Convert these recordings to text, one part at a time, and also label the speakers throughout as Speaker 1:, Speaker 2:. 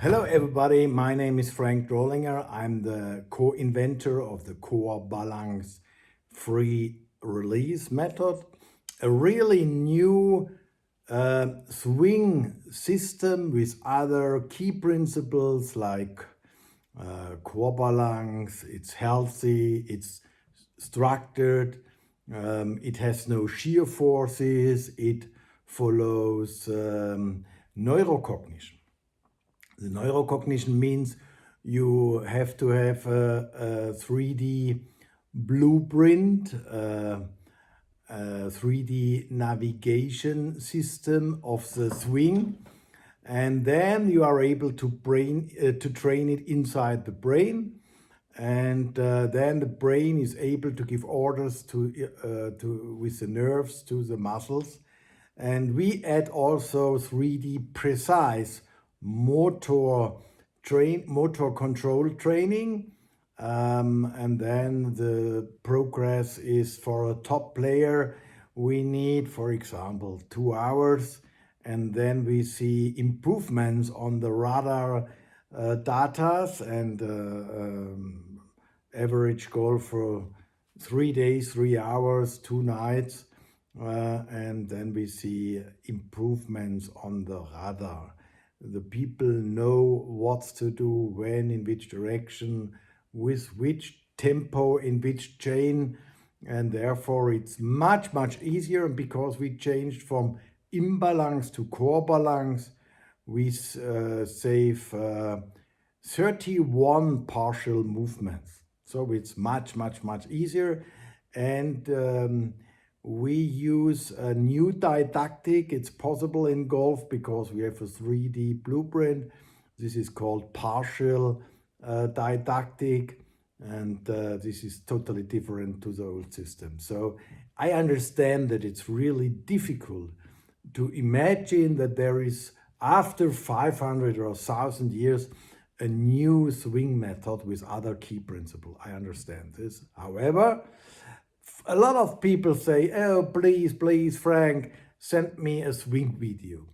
Speaker 1: Hello everybody, my name is Frank Drollinger. I'm the co-inventor of the Core-Balance FREE-RELEASE Methode, a really new swing system with other key principles like core balance. It's healthy, it's structured, it has no shear forces, it follows neurocognition. The neurocognition means you have to have a 3D blueprint, a 3D navigation system of the swing, and then you are able to train it inside the brain, and then the brain is able to give orders with the nerves to the muscles, and we add also 3D precise motor control training, and then the progress is for a top player. We need, for example, 2 hours, and then we see improvements on the radar datas and average goal for 3 days, 3 hours, 2 nights, and then we see improvements on the radar. The people know what to do, when, in which direction, with which tempo, in which chain, and therefore it's much easier. And because we changed from imbalance to core balance, we save 31 partial movements. So it's much easier, and we use a new didactic. It's possible in golf because we have a 3D blueprint. This is called partial didactic, and this is totally different to the old system. So I understand that it's really difficult to imagine that there is, after 500 or 1,000 years, a new swing method with other key principles. I understand this. However, a lot of people say, oh, please, Frank, send me a swing video.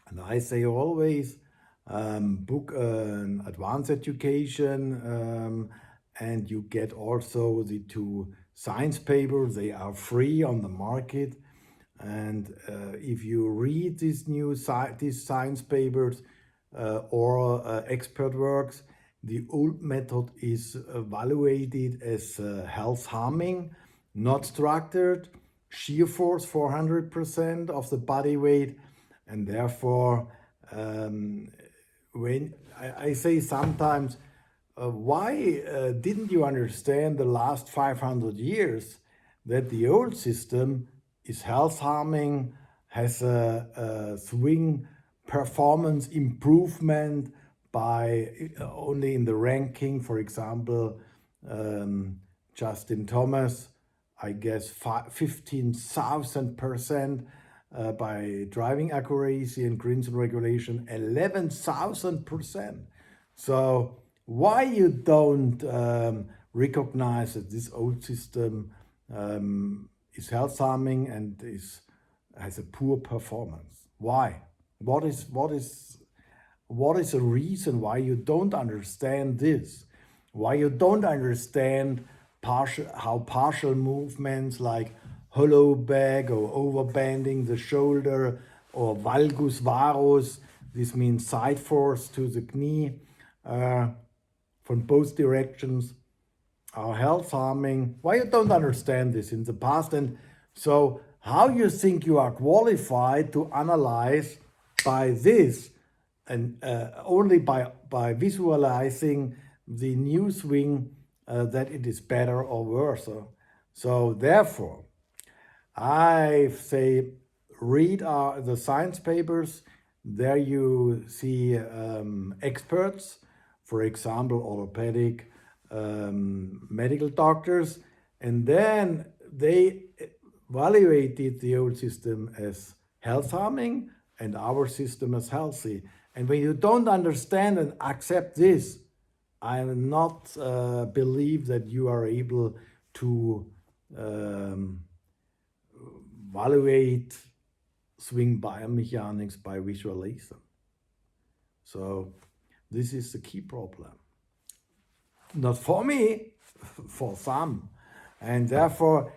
Speaker 1: And I say always, book an advanced education, and you get also the 2 science papers. They are free on the market. And if you read these science papers or expert works, the old method is evaluated as health harming, not structured, shear force 400% of the body weight, and therefore when I say sometimes, why didn't you understand the last 500 years that the old system is health harming, has a swing performance improvement by only in the ranking, for example, Justin Thomas, I guess 15,000% by driving accuracy and greens regulation, 11,000%. So why you don't recognize that this old system is health harming and has a poor performance? Why? What is the reason why you don't understand this? Why you don't understand how partial movements like hollow back or overbending the shoulder or valgus varus, this means side force to the knee from both directions, are health harming? Why you don't understand this in the past? And so how you think you are qualified to analyze by this, and only by visualizing the new swing, that it is better or worse. So therefore, I say read the science papers. There you see experts, for example, orthopedic medical doctors, and then they evaluated the old system as health harming and our system as healthy. And when you don't understand and accept this, I will not believe that you are able to evaluate swing biomechanics by visualization. So This is the key problem. Not for me, for some. And therefore,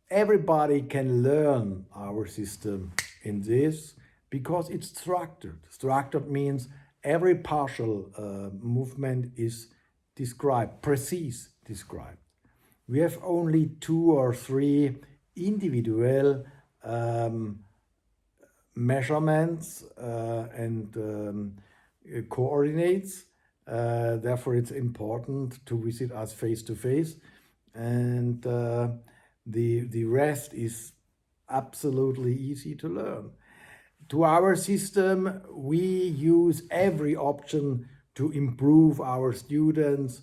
Speaker 1: everybody can learn our system in this because it's structured. Structured means every partial movement is described, precise described. We have only 2 or 3 individual measurements and coordinates. Therefore, it's important to visit us face to face, and the rest is absolutely easy to learn. To our system, we use every option to improve our students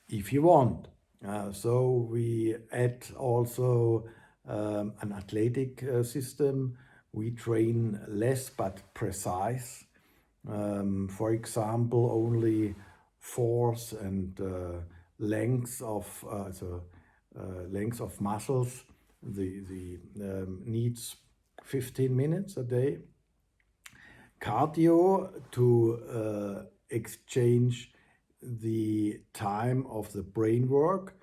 Speaker 1: if you want. So we add also an athletic system. We train less but precise. For example, only force and length of muscles. The needs 15 minutes a day. Cardio to exchange the time of the brain work,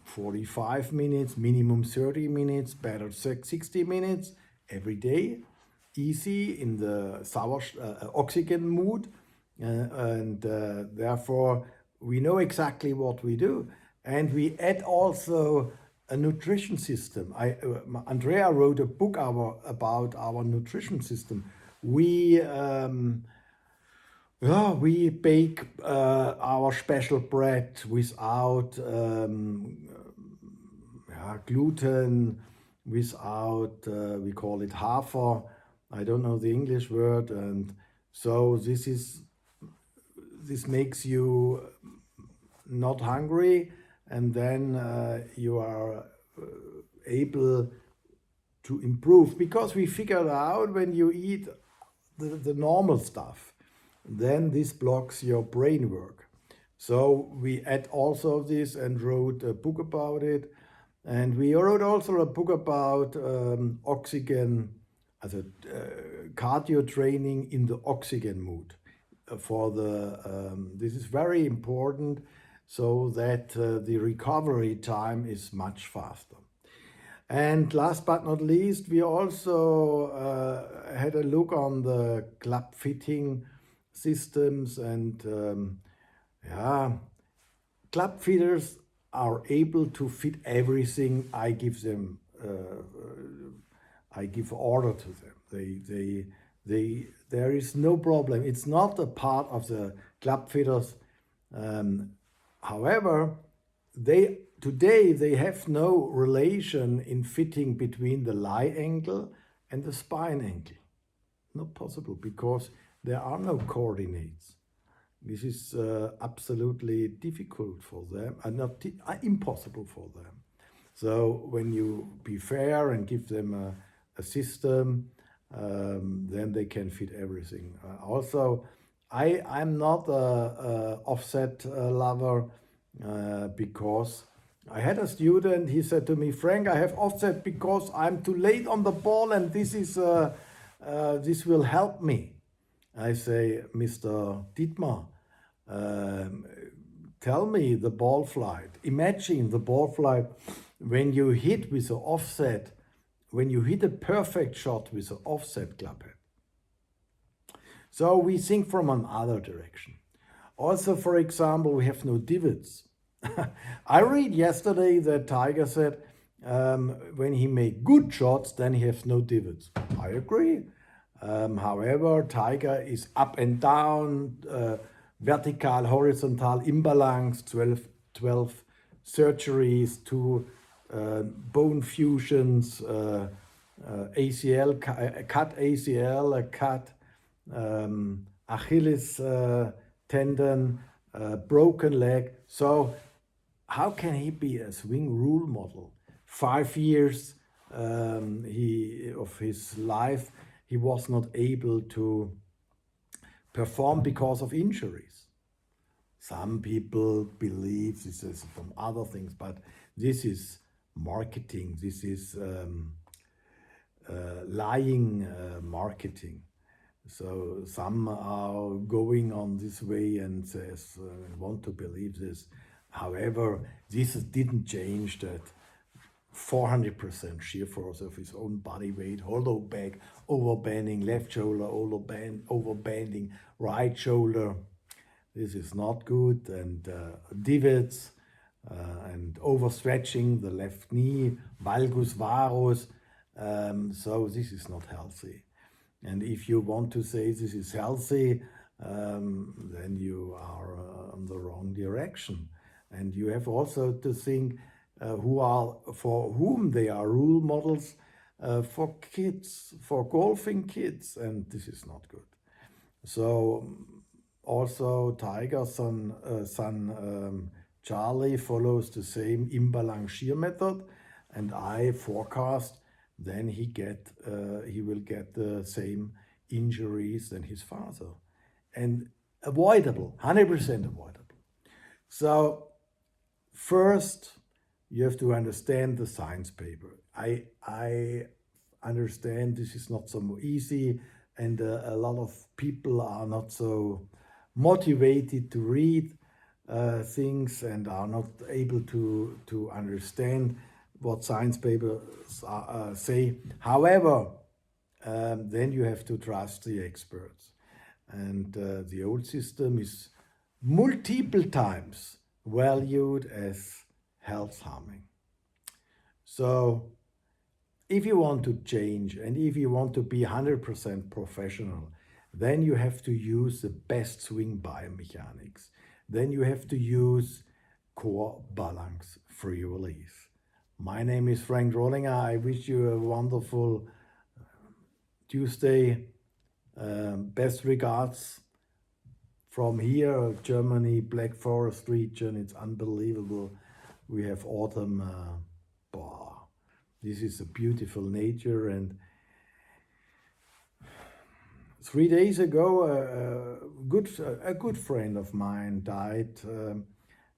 Speaker 1: 45 minutes, minimum 30 minutes, better 60 minutes every day, easy in the oxygen mood, and therefore we know exactly what we do. And we add also a nutrition system. Andrea wrote a book about our nutrition system. We bake our special bread without gluten, without, we call it hafer. I don't know the English word. And so this makes you not hungry, and then you are able to improve, because we figured out when you eat the normal stuff, then this blocks your brain work. So we add also this and wrote a book about it. And we wrote also a book about oxygen, as a cardio training in the oxygen mood. This is very important, so that the recovery time is much faster. And last but not least, we also had a look on the club fitting systems, and club fitters are able to fit everything I give them. I give order to them. There is no problem. It's not a part of the club fitters. However, today they have no relation in fitting between the lie angle and the spine angle. Not possible, because there are no coordinates. This is absolutely difficult for them, and impossible for them. So when you be fair and give them a system, then they can fit everything. Also, I'm not a offset lover, because I had a student, he said to me, Frank, I have offset because I'm too late on the ball, and this will help me. I say, Mr. Dietmar, tell me the ball flight. Imagine the ball flight when you hit with the offset, when you hit a perfect shot with the offset club head. So we think from another direction. Also, for example, we have no divots. I read yesterday that Tiger said when he made good shots, then he has no divots. I agree. However, Tiger is up and down, vertical, horizontal, imbalance, 12 surgeries, 2 bone fusions, ACL, cut ACL, a cut Achilles tendon, broken leg. So how can he be a swing rule model? 5 years of his life, he was not able to perform because of injuries. Some people believe this is from other things, but this is marketing. This is lying marketing. So some are going on this way and says, want to believe this. However, this didn't change that 400% shear force of his own body weight, hollow back, overbending left shoulder, overbending right shoulder. This is not good, and divots and overstretching the left knee, valgus varus. So this is not healthy. And if you want to say this is healthy, then you are on the wrong direction. And you have also to think for whom they are role models for kids, for golfing kids, and this is not good. So also Tiger's son Charlie follows the same imbalance shear method, and I forecast then he will get the same injuries than his father, and avoidable, 100% avoidable. So first you have to understand the science paper. I understand this is not so easy, and a lot of people are not so motivated to read things and are not able to understand what science papers say. However, then you have to trust the experts. And the old system is multiple times valued as health harming. So if you want to change and if you want to be 100% professional, then you have to use the best swing biomechanics. Then you have to use Core-Balance FREE-RELEASE. My name is Frank Rollinger. I wish you a wonderful Tuesday. Best regards from here, Germany, Black Forest region. It's unbelievable. We have autumn. This is a beautiful nature. And 3 days ago, a good friend of mine died.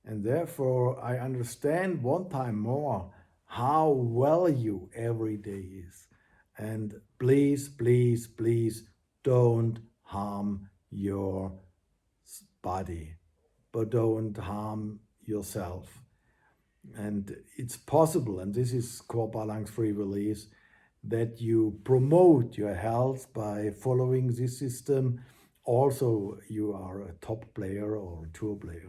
Speaker 1: And therefore, I understand one time more how value every day is. And please, please, please don't harm your body, but don't harm yourself. And it's possible, and this is Core-Balance FREE-RELEASE, that you promote your health by following this system. Also, you are a top player or a tour player.